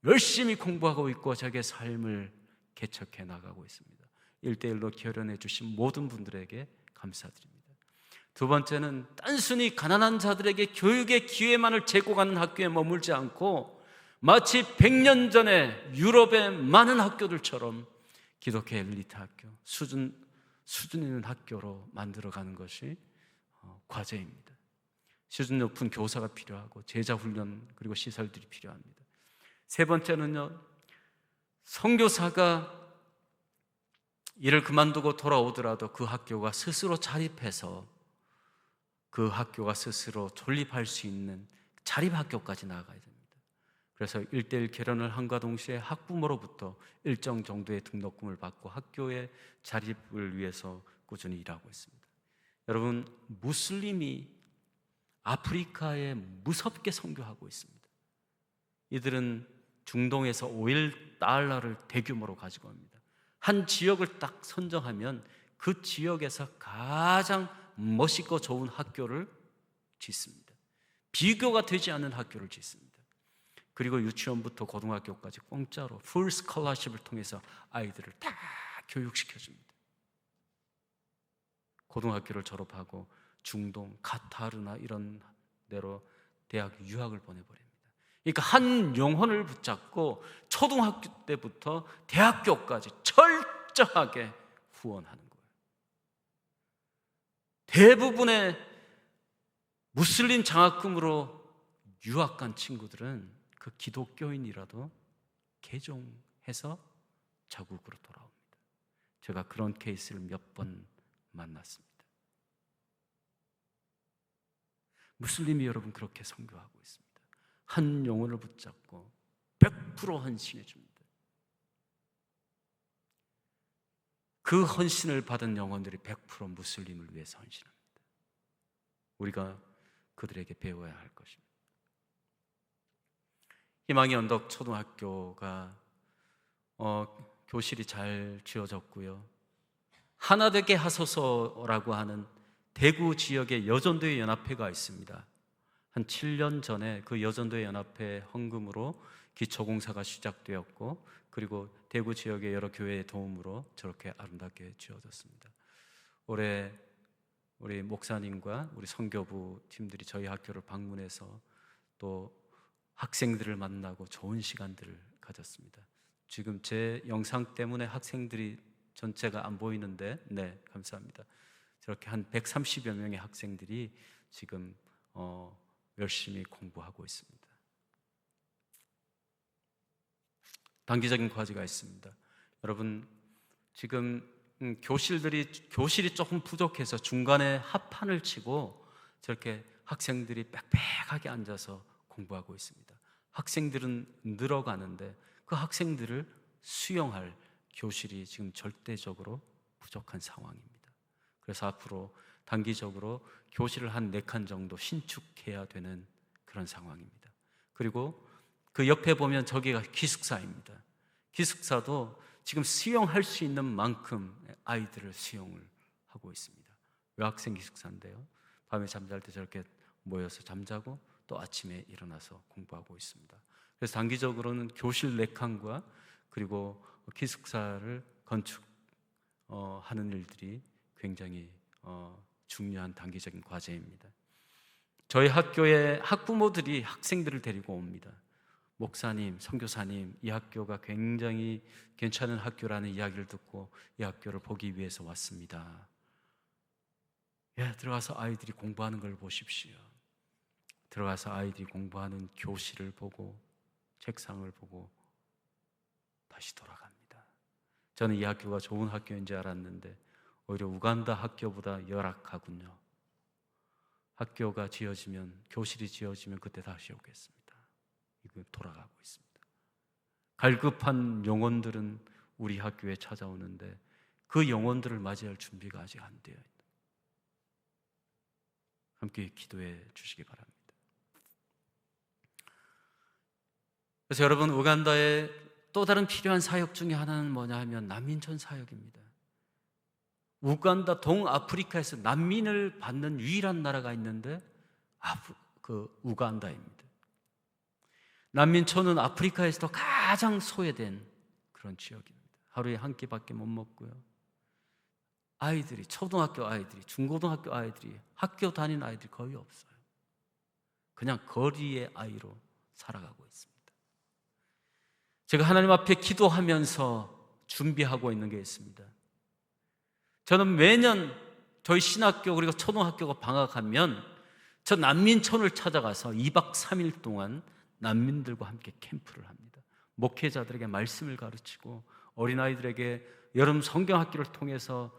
열심히 공부하고 있고 자기의 삶을 개척해 나가고 있습니다. 1대1로 결연해 주신 모든 분들에게 감사드립니다. 두 번째는 단순히 가난한 자들에게 교육의 기회만을 제공하는 학교에 머물지 않고 마치 100년 전에 유럽의 많은 학교들처럼 기독교 엘리트 학교, 수준 있는 학교로 만들어가는 것이 과제입니다. 수준 높은 교사가 필요하고 제자 훈련 그리고 시설들이 필요합니다. 세 번째는요, 선교사가 일을 그만두고 돌아오더라도 그 학교가 스스로 자립해서 그 학교가 스스로 존립할 수 있는 자립학교까지 나아가야 됩니다. 그래서 1대1 결연을 함과 동시에 학부모로부터 일정 정도의 등록금을 받고 학교의 자립을 위해서 꾸준히 일하고 있습니다. 여러분, 무슬림이 아프리카에 무섭게 선교하고 있습니다. 이들은 중동에서 오일 달러를 대규모로 가지고 옵니다. 한 지역을 딱 선정하면 그 지역에서 가장 멋있고 좋은 학교를 짓습니다. 비교가 되지 않는 학교를 짓습니다. 그리고 유치원부터 고등학교까지 공짜로 풀 스콜러십을 통해서 아이들을 다 교육시켜줍니다. 고등학교를 졸업하고 중동, 카타르나 이런 데로 대학 유학을 보내버립니다. 그러니까 한 영혼을 붙잡고 초등학교 때부터 대학교까지 철저하게 후원하는 거예요. 대부분의 무슬림 장학금으로 유학 간 친구들은 그 기독교인이라도 개종해서 자국으로 돌아옵니다. 제가 그런 케이스를 몇 번 만났습니다. 무슬림이 여러분 그렇게 선교하고 있습니다. 한 영혼을 붙잡고 100% 헌신해 줍니다. 그 헌신을 받은 영혼들이 100% 무슬림을 위해서 헌신합니다. 우리가 그들에게 배워야 할 것입니다. 희망의 언덕 초등학교가 교실이 잘 지어졌고요. 하나 되게 하소서라고 하는 대구 지역의 여전도의 연합회가 있습니다. 한 7년 전에 그 여전도의 연합회 헌금으로 기초공사가 시작되었고, 그리고 대구 지역의 여러 교회의 도움으로 저렇게 아름답게 지어졌습니다. 올해 우리 목사님과 우리 선교부 팀들이 저희 학교를 방문해서 또 학생들을 만나고 좋은 시간들을 가졌습니다. 지금 제 영상 때문에 학생들이 전체가 안 보이는데, 네, 감사합니다. 저렇게 한 130여 명의 학생들이 지금 열심히 공부하고 있습니다. 단기적인 과제가 있습니다. 여러분, 지금 교실이 조금 부족해서 중간에 합판을 치고 저렇게 학생들이 빽빽하게 앉아서 공부하고 있습니다. 학생들은 늘어가는데 그 학생들을 수용할 교실이 지금 절대적으로 부족한 상황입니다. 그래서 앞으로 단기적으로 교실을 한 4칸 정도 신축해야 되는 그런 상황입니다. 그리고 그 옆에 보면 저기가 기숙사입니다. 기숙사도 지금 수용할 수 있는 만큼 아이들을 수용을 하고 있습니다. 여학생 기숙사인데요, 밤에 잠잘 때 저렇게 모여서 잠자고 또 아침에 일어나서 공부하고 있습니다. 그래서 단기적으로는 교실 4칸과 그리고 기숙사를 하는 일들이 굉장히 중요한 단기적인 과제입니다. 저희 학교의 학부모들이 학생들을 데리고 옵니다. 목사님, 선교사님, 이 학교가 굉장히 괜찮은 학교라는 이야기를 듣고 이 학교를 보기 위해서 왔습니다. 들어가서 아이들이 공부하는 걸 보십시오. 들어가서 아이들이 공부하는 교실을 보고 책상을 보고 다시 돌아갑니다. 저는 이 학교가 좋은 학교인 줄 알았는데 오히려 우간다 학교보다 열악하군요. 학교가 지어지면, 교실이 지어지면 그때 다시 오겠습니다. 이거 돌아가고 있습니다. 갈급한 영혼들은 우리 학교에 찾아오는데 그 영혼들을 맞이할 준비가 아직 안 되어 있다. 함께 기도해 주시기 바랍니다. 그래서 여러분, 우간다의 또 다른 필요한 사역 중에 하나는 뭐냐 하면 난민촌 사역입니다. 우간다 동아프리카에서 난민을 받는 유일한 나라가 있는데 우간다입니다. 난민촌은 아프리카에서도 가장 소외된 그런 지역입니다. 하루에 한 끼밖에 못 먹고요. 아이들이, 초등학교 아이들이, 중고등학교 아이들이, 학교 다니는 아이들이 거의 없어요. 그냥 거리의 아이로 살아가고 있습니다. 제가 하나님 앞에 기도하면서 준비하고 있는 게 있습니다. 저는 매년 저희 신학교 그리고 초등학교가 방학하면 저 난민촌을 찾아가서 2박 3일 동안 난민들과 함께 캠프를 합니다. 목회자들에게 말씀을 가르치고 어린아이들에게 여름 성경학교를 통해서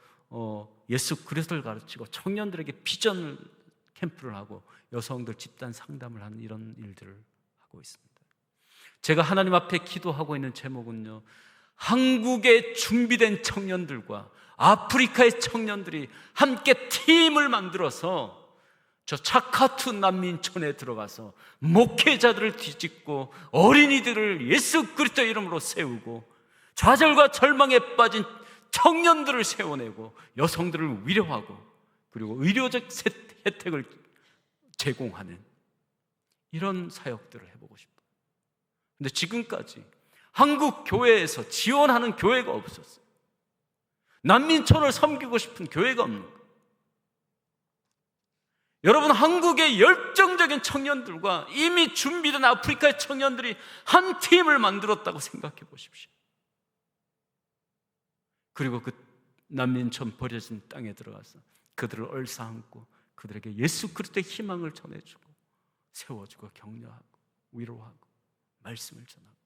예수 그리스도를 가르치고 청년들에게 비전을 캠프를 하고 여성들 집단 상담을 하는 이런 일들을 하고 있습니다. 제가 하나님 앞에 기도하고 있는 제목은요, 한국의 준비된 청년들과 아프리카의 청년들이 함께 팀을 만들어서 저 차카투 난민촌에 들어가서 목회자들을 뒤집고 어린이들을 예수 그리스도 이름으로 세우고 좌절과 절망에 빠진 청년들을 세워내고 여성들을 위로하고 그리고 의료적 혜택을 제공하는 이런 사역들을 해보고 싶어요. 근데 지금까지 한국 교회에서 지원하는 교회가 없었어요. 난민촌을 섬기고 싶은 교회가 없는 거예요. 여러분, 한국의 열정적인 청년들과 이미 준비된 아프리카의 청년들이 한 팀을 만들었다고 생각해 보십시오. 그리고 그 난민촌 버려진 땅에 들어가서 그들을 얼싸안고 그들에게 예수 그리스도의 희망을 전해주고 세워주고 격려하고 위로하고 말씀을 전하고,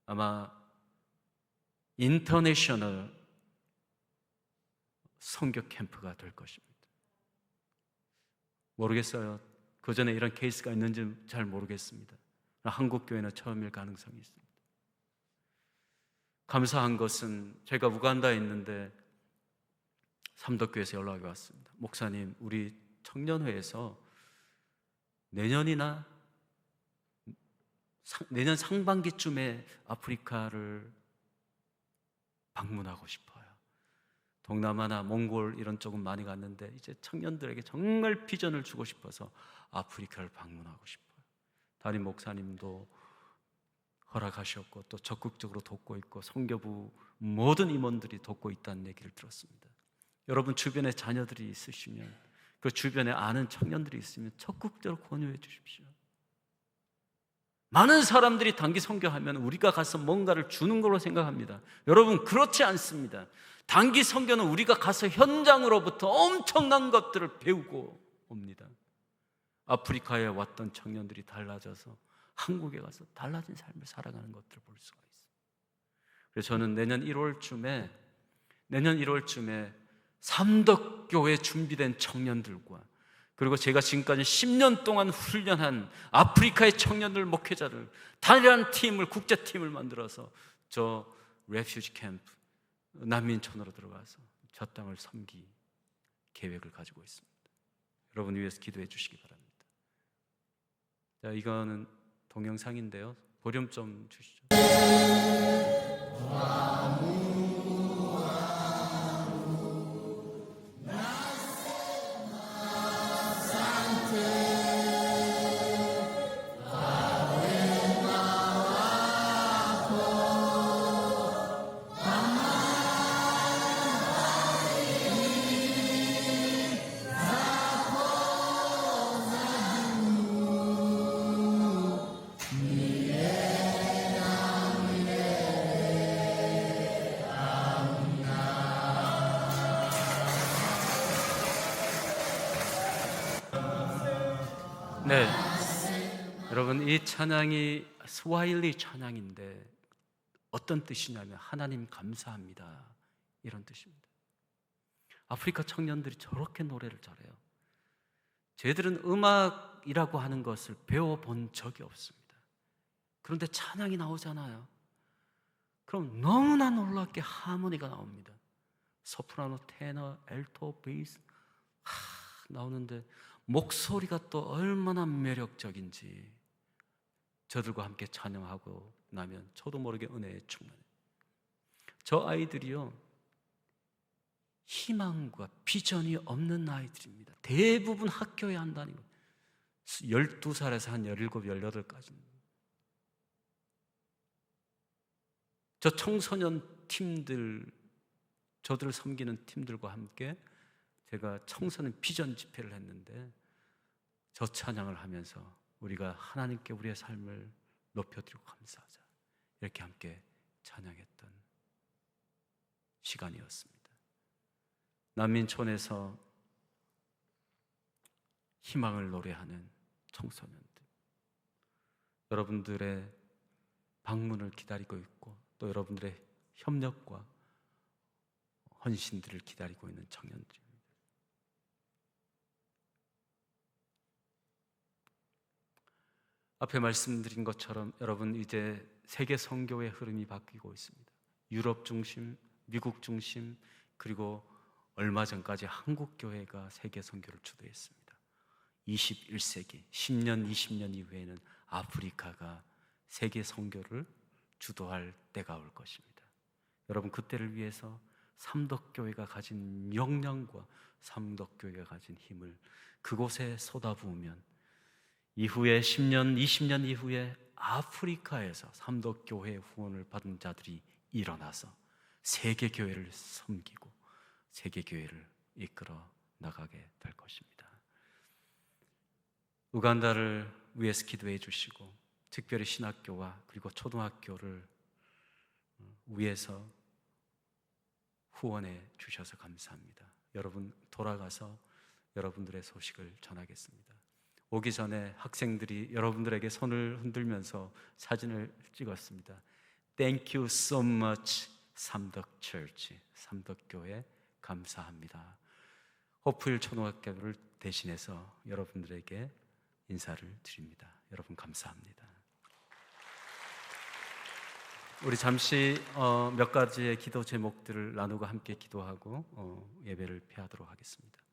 아마 인터내셔널 선교 캠프가 될 것입니다. 모르겠어요. 그 전에 이런 케이스가 있는지 잘 모르겠습니다. 한국 교회는 처음일 가능성이 있습니다. 감사한 것은 제가 우간다에 있는데 삼덕교회에서 연락이 왔습니다. 목사님, 우리 청년회에서 내년 상반기쯤에 아프리카를 방문하고 싶어요. 동남아나 몽골 이런 쪽은 많이 갔는데 이제 청년들에게 정말 비전을 주고 싶어서 아프리카를 방문하고 싶어요. 담임 목사님도 허락하셨고 또 적극적으로 돕고 있고 선교부 모든 임원들이 돕고 있다는 얘기를 들었습니다. 여러분 주변에 자녀들이 있으시면, 그 주변에 아는 청년들이 있으면 적극적으로 권유해 주십시오. 많은 사람들이 단기 선교하면 우리가 가서 뭔가를 주는 걸로 생각합니다. 여러분, 그렇지 않습니다. 단기 선교는 우리가 가서 현장으로부터 엄청난 것들을 배우고 옵니다. 아프리카에 왔던 청년들이 달라져서 한국에 가서 달라진 삶을 살아가는 것들을 볼 수가 있어요. 그래서 저는 내년 1월쯤에 삼덕교회 준비된 청년들과 그리고 제가 지금까지 10년 동안 훈련한 아프리카의 청년들 목회자를 단일한 팀을, 국제팀을 만들어서 저 레퓨지 캠프, 난민촌으로 들어가서 저 땅을 섬기 계획을 가지고 있습니다. 여러분 위해서 기도해 주시기 바랍니다. 자, 이거는 동영상인데요. 볼륨 좀 주시죠. 네, 여러분 이 찬양이 스와힐리 찬양인데 어떤 뜻이냐면 하나님 감사합니다 이런 뜻입니다. 아프리카 청년들이 저렇게 노래를 잘해요. 저희들은 음악이라고 하는 것을 배워본 적이 없습니다. 그런데 찬양이 나오잖아요. 그럼 너무나 놀랍게 하모니가 나옵니다. 소프라노, 테너, 알토, 베이스 나오는데 목소리가 또 얼마나 매력적인지 저들과 함께 찬양하고 나면 저도 모르게 은혜에 충만해요. 저 아이들이요, 희망과 비전이 없는 아이들입니다. 대부분 학교에 안 다니고 12살에서 한 17, 18까지입니다. 저 청소년 팀들, 저들을 섬기는 팀들과 함께 제가 청소년 비전 집회를 했는데 저 찬양을 하면서 우리가 하나님께 우리의 삶을 높여드리고 감사하자 이렇게 함께 찬양했던 시간이었습니다. 난민촌에서 희망을 노래하는 청소년들, 여러분들의 방문을 기다리고 있고 또 여러분들의 협력과 헌신들을 기다리고 있는 청년들입니다. 앞에 말씀드린 것처럼 여러분 이제 세계 선교의 흐름이 바뀌고 있습니다. 유럽 중심, 미국 중심, 그리고 얼마 전까지 한국 교회가 세계 선교를 주도했습니다. 21세기 10년, 20년 이후에는 아프리카가 세계 선교를 주도할 때가 올 것입니다. 여러분 그때를 위해서 삼덕교회가 가진 역량과 삼덕교회가 가진 힘을 그곳에 쏟아부으면 이후에 10년, 20년 이후에 아프리카에서 삼덕교회의 후원을 받은 자들이 일어나서 세계교회를 섬기고 세계교회를 이끌어 나가게 될 것입니다. 우간다를 위해서 기도해 주시고 특별히 신학교와 그리고 초등학교를 위해서 후원해 주셔서 감사합니다. 여러분 돌아가서 여러분들의 소식을 전하겠습니다. 오기 전에 학생들이 여러분들에게 손을 흔들면서 사진을 찍었습니다. Thank you so much 삼덕 Church, 삼덕교회 감사합니다. 호프힐 초등학교를 대신해서 여러분들에게 인사를 드립니다. 여러분 감사합니다. 우리 잠시 몇 가지의 기도 제목들을 나누고 함께 기도하고 예배를 피하도록 하겠습니다.